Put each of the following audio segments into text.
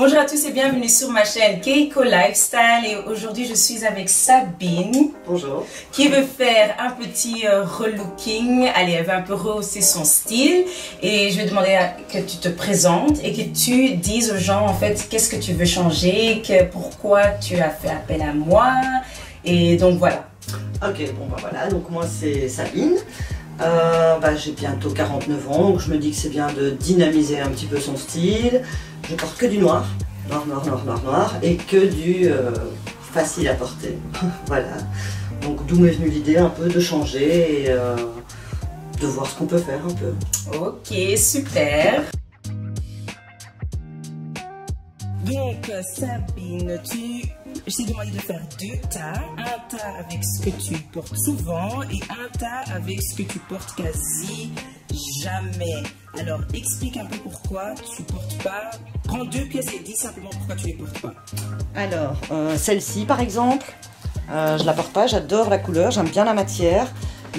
Bonjour à tous et bienvenue sur ma chaîne Keiko Lifestyle et aujourd'hui je suis avec Sabine. Bonjour. Qui veut faire un petit relooking. Allez, elle va un peu rehausser son style et je vais demander que tu te présentes et que tu dises aux gens en fait qu'est-ce que tu veux changer, pourquoi tu as fait appel à moi et donc voilà. Ok, bon bah voilà, donc moi c'est Sabine. J'ai bientôt 49 ans, donc je me dis que c'est bien de dynamiser un petit peu son style. Je porte que du noir, noir, et que du facile à porter. Voilà, donc d'où m'est venue l'idée un peu de changer et de voir ce qu'on peut faire un peu. Ok, super. Donc Sabine, je t'ai demandé de faire deux tas, un tas avec ce que tu portes souvent et un tas avec ce que tu portes quasi jamais. Alors explique un peu pourquoi tu portes pas, prends deux pièces et dis simplement pourquoi tu les portes pas. Alors celle-ci par exemple, je la porte pas, j'adore la couleur, j'aime bien la matière.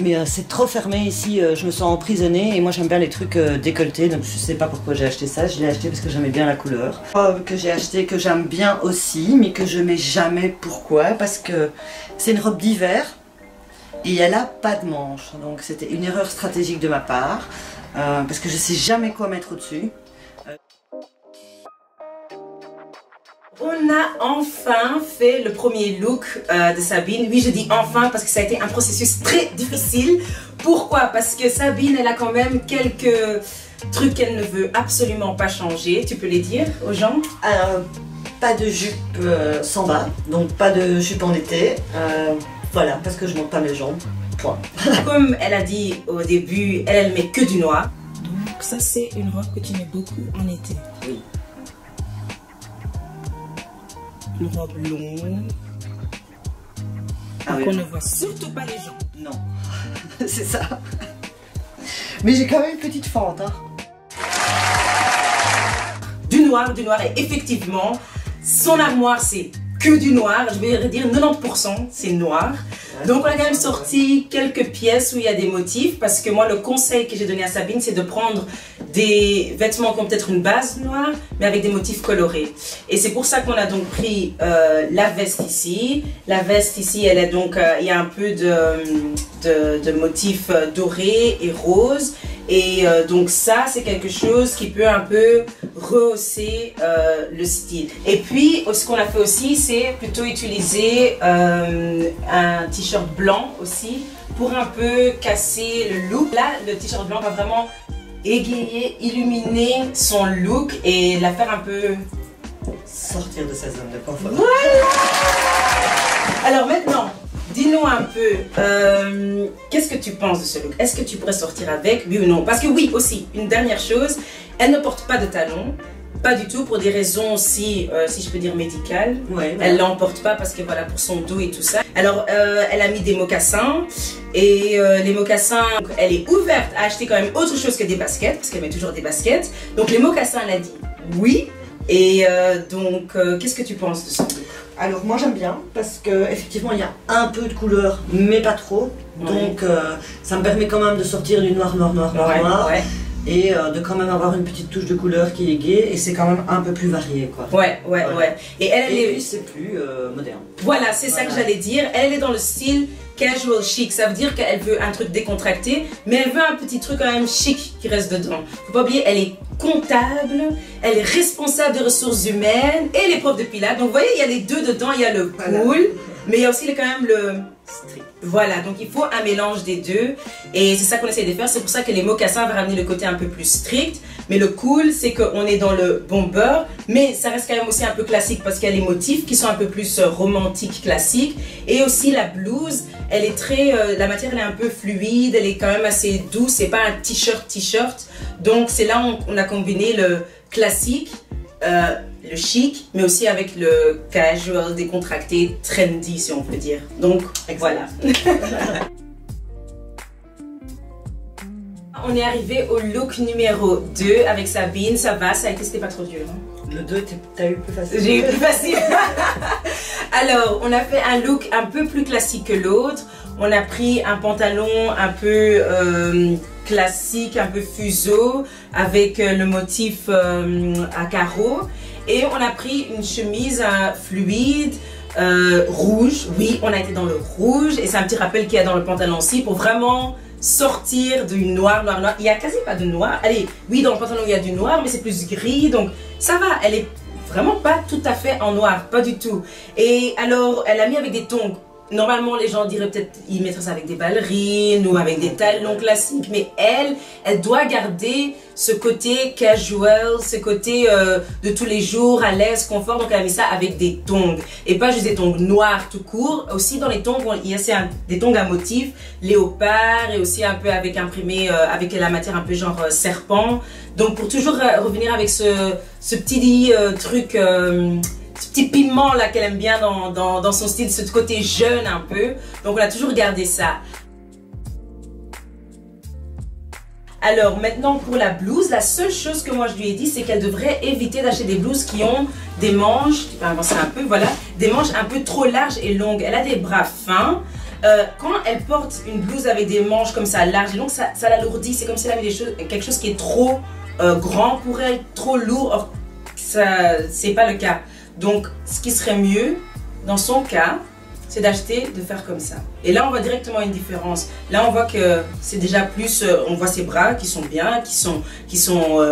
Mais c'est trop fermé ici, je me sens emprisonnée et moi j'aime bien les trucs décolletés, donc je sais pas pourquoi j'ai acheté ça, je l'ai acheté parce que j'aimais bien la couleur. Que j'ai acheté, que j'aime bien aussi, mais que je mets jamais, pourquoi? Parce que c'est une robe d'hiver et elle a pas de manches, donc c'était une erreur stratégique de ma part, parce que je sais jamais quoi mettre au-dessus. On a enfin fait le premier look de Sabine. Oui, je dis enfin parce que ça a été un processus très difficile. Pourquoi? Parce que Sabine, elle a quand même quelques trucs qu'elle ne veut absolument pas changer. Tu peux les dire aux gens? Pas de jupe sans bas, donc pas de jupe en été. Voilà, parce que je monte pas mes jambes. Point. Comme elle a dit au début, elle met que du noir. Donc ça, c'est une robe que tu mets beaucoup en été. Oui. Une robe longue. Ah oui. Qu'on ne voit surtout pas les gens. Non, c'est ça. Mais j'ai quand même une petite fente. Hein. Du noir et effectivement, son armoire c'est que du noir. Je vais dire 90% c'est noir. Ouais, donc on a quand même sorti quelques pièces où il y a des motifs parce que moi le conseil que j'ai donné à Sabine c'est de prendre des vêtements qui ont peut-être une base noire mais avec des motifs colorés. Et c'est pour ça qu'on a donc pris la veste ici. La veste ici elle est donc, il y a un peu de motifs dorés et roses. Et donc ça c'est quelque chose qui peut un peu rehausser le style. Et puis ce qu'on a fait aussi c'est plutôt utiliser un t-shirt blanc aussi pour un peu casser le look. Là le t-shirt blanc va vraiment égayer, illuminer son look et la faire un peu sortir de sa zone de confort. Voilà. Alors maintenant, dis-nous un peu, qu'est-ce que tu penses de ce look? Est-ce que tu pourrais sortir avec, oui ou non? Parce que oui, aussi, une dernière chose, elle ne porte pas de talons. Pas du tout, pour des raisons aussi, si je peux dire, médicales. Ouais, voilà. Elle l'en porte pas parce que voilà, pour son dos et tout ça. Alors, elle a mis des mocassins. Et les mocassins, elle est ouverte à acheter quand même autre chose que des baskets, parce qu'elle met toujours des baskets. Donc les mocassins, elle a dit oui. Et donc, qu'est-ce que tu penses de ça? Alors moi j'aime bien, parce que effectivement il y a un peu de couleur, mais pas trop. Ouais. Donc ça me permet quand même de sortir du noir. Ouais. Et de quand même avoir une petite touche de couleur qui est gaie et c'est quand même un peu plus varié quoi. Ouais. Et elle c'est plus moderne. Voilà, c'est ça que j'allais dire. Elle est dans le style casual chic, ça veut dire qu'elle veut un truc décontracté, mais elle veut un petit truc quand même chic qui reste dedans. Faut pas oublier, elle est comptable, elle est responsable des ressources humaines et elle est prof de pilates. Donc vous voyez, il y a les deux dedans, il y a le cool, mais il y a aussi quand même le strict. Voilà, donc il faut un mélange des deux et c'est ça qu'on essaie de faire. C'est pour ça que les mocassins vont ramener le côté un peu plus strict, mais le cool c'est qu'on est dans le bomber, mais ça reste quand même aussi un peu classique parce qu'il y a les motifs qui sont un peu plus romantiques, classiques, et aussi la blouse, elle est très, la matière elle est un peu fluide, elle est quand même assez douce, c'est pas un t-shirt, donc c'est là où on a combiné le classique, le chic, mais aussi avec le casual, décontracté, trendy si on peut dire. Donc voilà. On est arrivé au look numéro 2 avec Sabine. Ça va, ça a été, c'était pas trop dur. Hein? Le 2, t'as eu plus facile. J'ai eu plus facile. Alors, on a fait un look un peu plus classique que l'autre. On a pris un pantalon un peu classique, un peu fuseau, avec le motif à carreaux. Et on a pris une chemise fluide, rouge. Oui, on a été dans le rouge. Et c'est un petit rappel qu'il y a dans le pantalon aussi pour vraiment sortir du noir. Il n'y a quasi pas de noir. Allez, oui, dans le pantalon, il y a du noir, mais c'est plus gris. Donc, ça va. Elle est vraiment pas tout à fait en noir. Pas du tout. Et alors, elle a mis avec des tongs. Normalement, les gens diraient peut-être ils mettraient ça avec des ballerines ou avec des talons classiques, mais elle doit garder ce côté casual, ce côté de tous les jours, à l'aise, confort. Donc elle a mis ça avec des tongs et pas juste des tongs noirs tout court. Aussi dans les tongs, il y a des tongs à motifs, léopard et aussi un peu avec imprimé, avec la matière un peu genre serpent. Donc pour toujours revenir avec ce petit truc. Ce petit piment là qu'elle aime bien dans son style, ce côté jeune un peu. Donc on a toujours gardé ça. Alors maintenant pour la blouse, la seule chose que moi je lui ai dit, c'est qu'elle devrait éviter d'acheter des blouses qui ont des manches, tu peux avancer un peu, voilà, des manches un peu trop larges et longues. Elle a des bras fins. Quand elle porte une blouse avec des manches comme ça larges et longues, ça l'alourdit. C'est comme si elle avait quelque chose qui est trop grand pour elle, trop lourd. Or, ça, c'est pas le cas. Donc, ce qui serait mieux, dans son cas, c'est de faire comme ça. Et là, on voit directement une différence. Là, on voit que c'est déjà plus, on voit ses bras qui sont bien, qui sont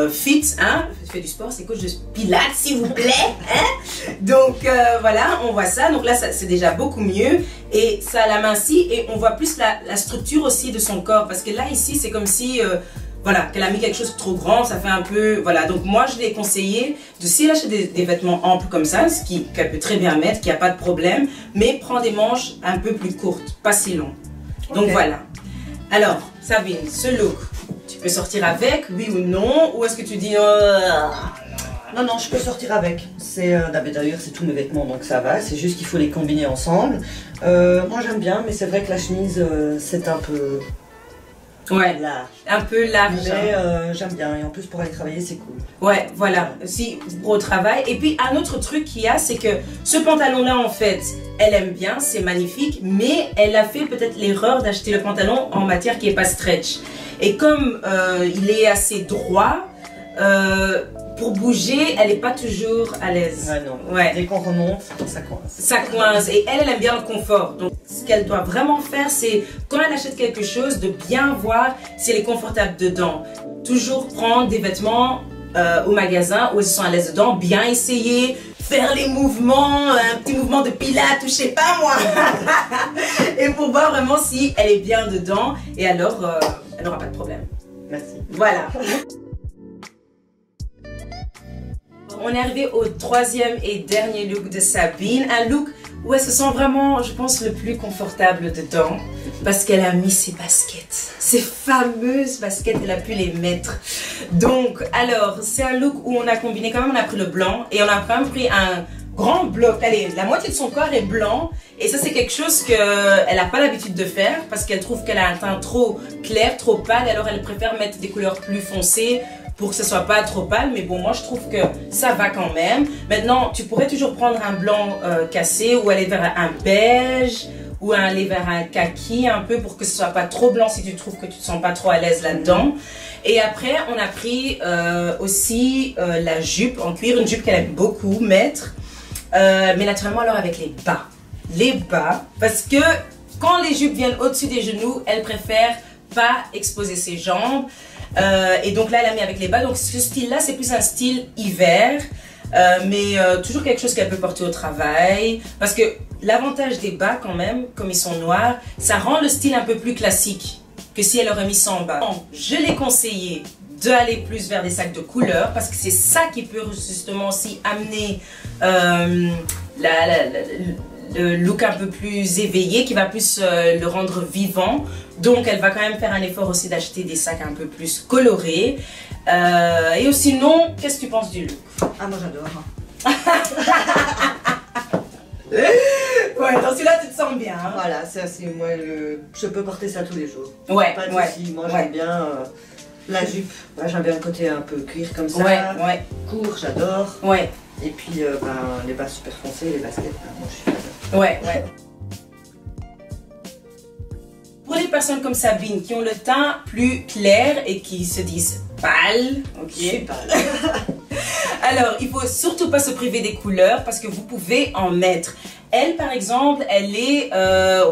fit, hein. Je fais du sport, c'est coach de pilates, s'il vous plaît, hein. Donc, voilà, on voit ça. Donc là, c'est déjà beaucoup mieux. Et ça l'amincit et on voit plus la structure aussi de son corps. Parce que là, ici, c'est comme si... voilà, qu'elle a mis quelque chose de trop grand, ça fait un peu... Voilà, donc moi je l'ai conseillé de, si elle achète des vêtements amples comme ça, ce qu'elle peut très bien mettre, qu'il n'y a pas de problème, mais prends des manches un peu plus courtes, pas si longues. Donc voilà. Alors, Sabine, ce look, tu peux sortir avec, oui ou non? Ou est-ce que tu dis... Non, non, je peux sortir avec. D'ailleurs, c'est tous mes vêtements, donc ça va. C'est juste qu'il faut les combiner ensemble. Moi j'aime bien, mais c'est vrai que la chemise, c'est un peu... Ouais, large. Un peu large. Mais j'aime bien et en plus pour aller travailler c'est cool. Ouais, voilà, aussi pour au travail. Et puis un autre truc qu'il y a, c'est que ce pantalon là en fait, elle aime bien, c'est magnifique, mais elle a fait peut-être l'erreur d'acheter le pantalon en matière qui est pas stretch. Et comme il est assez droit, pour bouger, elle n'est pas toujours à l'aise. Ouais, non. Ouais. Dès qu'on remonte, ça coince. Ça coince. Et elle aime bien le confort. Donc, ce qu'elle doit vraiment faire, c'est quand elle achète quelque chose, de bien voir si elle est confortable dedans. Toujours prendre des vêtements au magasin où elles sont à l'aise dedans, bien essayer, faire les mouvements, un petit mouvement de pilates ou je sais pas moi. Et pour voir vraiment si elle est bien dedans. Et alors, elle n'aura pas de problème. Merci. Voilà. On est arrivé au troisième et dernier look de Sabine. Un look où elle se sent vraiment, je pense, le plus confortable dedans. Parce qu'elle a mis ses baskets. Ces fameuses baskets, elle a pu les mettre. Donc, alors, c'est un look où on a combiné, quand même, on a pris le blanc. Et on a quand même pris un grand bloc. Allez, la moitié de son corps est blanc. Et ça, c'est quelque chose qu'elle n'a pas l'habitude de faire. Parce qu'elle trouve qu'elle a un teint trop clair, trop pâle. Alors, elle préfère mettre des couleurs plus foncées pour que ce soit pas trop pâle, mais bon, moi je trouve que ça va quand même. Maintenant, tu pourrais toujours prendre un blanc cassé ou aller vers un beige ou aller vers un kaki un peu pour que ce soit pas trop blanc si tu trouves que tu te sens pas trop à l'aise là-dedans. Et après, on a pris aussi la jupe en cuir, une jupe qu'elle aime beaucoup mettre, mais naturellement alors avec les bas. Les bas, parce que quand les jupes viennent au-dessus des genoux, elle préfère pas exposer ses jambes. Et donc là elle a mis avec les bas, donc ce style là c'est plus un style hiver, mais toujours quelque chose qu'elle peut porter au travail, parce que l'avantage des bas quand même, comme ils sont noirs, ça rend le style un peu plus classique que si elle aurait mis ça en bas. Donc, je l'ai conseillé d'aller plus vers des sacs de couleur, parce que c'est ça qui peut justement aussi amener le look un peu plus éveillé, qui va plus le rendre vivant. Donc elle va quand même faire un effort aussi d'acheter des sacs un peu plus colorés. Et sinon, qu'est-ce que tu penses du look? Ah, moi j'adore. Ouais, dans celui-là tu te sens bien. Hein? Voilà, c'est moi, je peux porter ça tous les jours. Ouais, pas de ouais. soucis. Moi j'aime bien la jupe. J'aime bien le côté un peu cuir comme ça. Ouais, ouais. Court, j'adore. Ouais. Et puis les bas super foncés, les baskets, moi je suis fan. Ouais, ouais. Pour les personnes comme Sabine qui ont le teint plus clair et qui se disent pâle, ok. Je suis pâle. Alors, il faut surtout pas se priver des couleurs parce que vous pouvez en mettre. Elle, par exemple, elle est,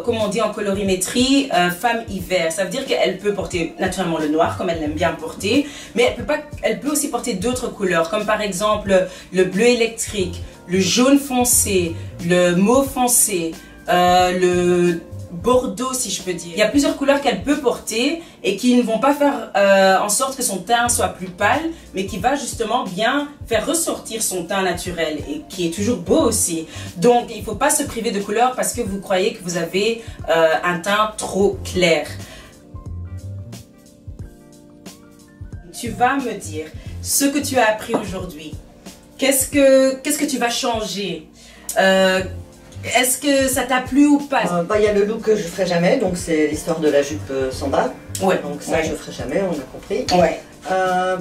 comme on dit en colorimétrie, femme hiver. Ça veut dire qu'elle peut porter naturellement le noir, comme elle aime bien porter, mais elle peut aussi porter d'autres couleurs, comme par exemple le bleu électrique, le jaune foncé, le mauve foncé, le bordeaux, si je peux dire. Il y a plusieurs couleurs qu'elle peut porter et qui ne vont pas faire en sorte que son teint soit plus pâle, mais qui va justement bien faire ressortir son teint naturel et qui est toujours beau aussi. Donc, il ne faut pas se priver de couleurs parce que vous croyez que vous avez un teint trop clair. Tu vas me dire ce que tu as appris aujourd'hui. Qu'est-ce que tu vas changer? Est-ce que ça t'a plu ou pas? Il y a le look que je ferai jamais, donc c'est l'histoire de la jupe sans bas. Ouais. Donc ça, je ferai jamais, on a compris. Ouais.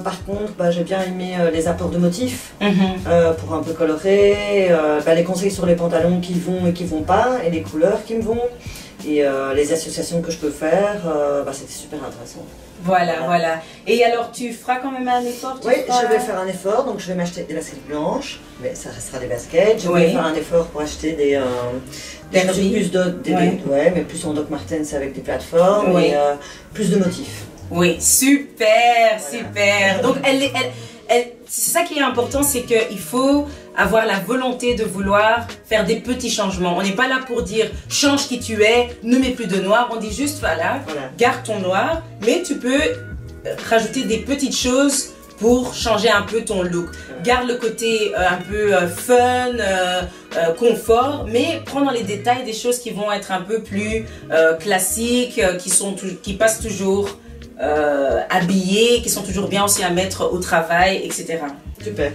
Par contre, j'ai bien aimé les apports de motifs pour un peu colorer, les conseils sur les pantalons qui vont et qui vont pas, et les couleurs qui me vont, et les associations que je peux faire, c'était super intéressant. Voilà. Et alors, tu feras quand même un effort? Oui, je vais faire un effort, donc je vais m'acheter des baskets blanches, mais ça restera des baskets. Je vais faire un effort pour acheter des mais plus en Doc Martens avec des plateformes et plus de motifs. Oui, super. Donc, c'est ça qui est important, c'est qu'il faut avoir la volonté de vouloir faire des petits changements. On n'est pas là pour dire change qui tu es, ne mets plus de noir. On dit juste garde ton noir, mais tu peux rajouter des petites choses pour changer un peu ton look. Garde le côté un peu fun, confort, mais prends dans les détails des choses qui vont être un peu plus classiques, qui passent toujours habillés, qui sont toujours bien aussi à mettre au travail, etc. Super.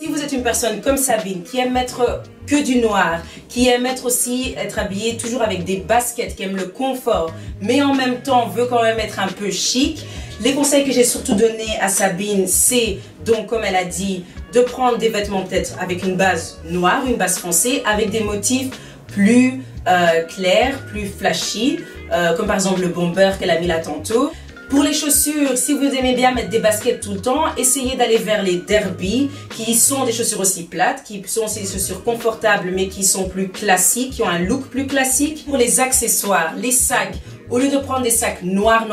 Si vous êtes une personne comme Sabine qui aime mettre que du noir, qui aime être habillée toujours avec des baskets, qui aime le confort, mais en même temps veut quand même être un peu chic, les conseils que j'ai surtout donnés à Sabine, c'est donc comme elle a dit, de prendre des vêtements peut-être avec une base noire, une base foncée, avec des motifs plus clairs, plus flashy, comme par exemple le bomber qu'elle a mis là tantôt. Pour les chaussures, si vous aimez bien mettre des baskets tout le temps, essayez d'aller vers les derby, qui sont des chaussures aussi plates, qui sont aussi des chaussures confortables, mais qui sont plus classiques, qui ont un look plus classique. Pour les accessoires, les sacs, au lieu de prendre des sacs noirs,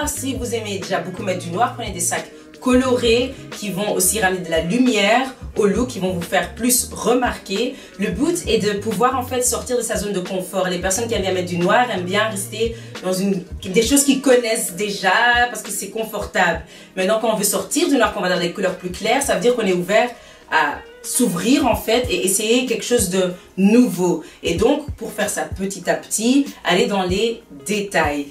si vous aimez déjà beaucoup mettre du noir, prenez des sacs colorés qui vont aussi ramener de la lumière au look, qui vont vous faire plus remarquer. Le but est de pouvoir en fait sortir de sa zone de confort. Les personnes qui aiment bien mettre du noir aiment bien rester dans des choses qu'ils connaissent déjà parce que c'est confortable. Maintenant, quand on veut sortir du noir, qu'on va dans des couleurs plus claires, ça veut dire qu'on est ouvert à s'ouvrir en fait et essayer quelque chose de nouveau. Et donc, pour faire ça petit à petit, aller dans les détails.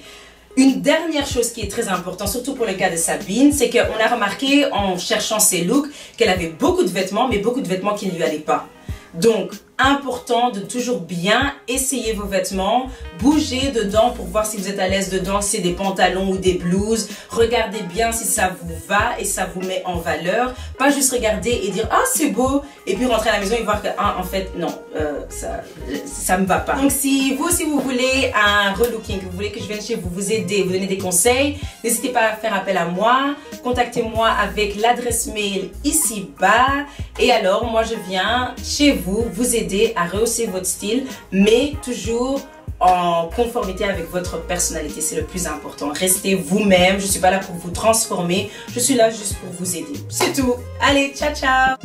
Une dernière chose qui est très importante, surtout pour le cas de Sabine, c'est qu'on a remarqué en cherchant ses looks qu'elle avait beaucoup de vêtements, mais beaucoup de vêtements qui ne lui allaient pas. Donc, important de toujours bien essayer vos vêtements, bouger dedans pour voir si vous êtes à l'aise dedans, si c'est des pantalons ou des blouses. Regardez bien si ça vous va et ça vous met en valeur. Pas juste regarder et dire « Ah, c'est beau !» et puis rentrer à la maison et voir que « Ah, en fait, non, ça me va pas. » Donc, si vous aussi vous voulez un relooking, que vous voulez que je vienne chez vous, vous aider, vous donner des conseils, n'hésitez pas à faire appel à moi. Contactez-moi avec l'adresse mail ici bas. Et alors, moi, je viens chez vous aider à rehausser votre style, mais toujours en conformité avec votre personnalité. C'est le plus important. Restez vous-même. Je ne suis pas là pour vous transformer. Je suis là juste pour vous aider. C'est tout. Allez, ciao, ciao!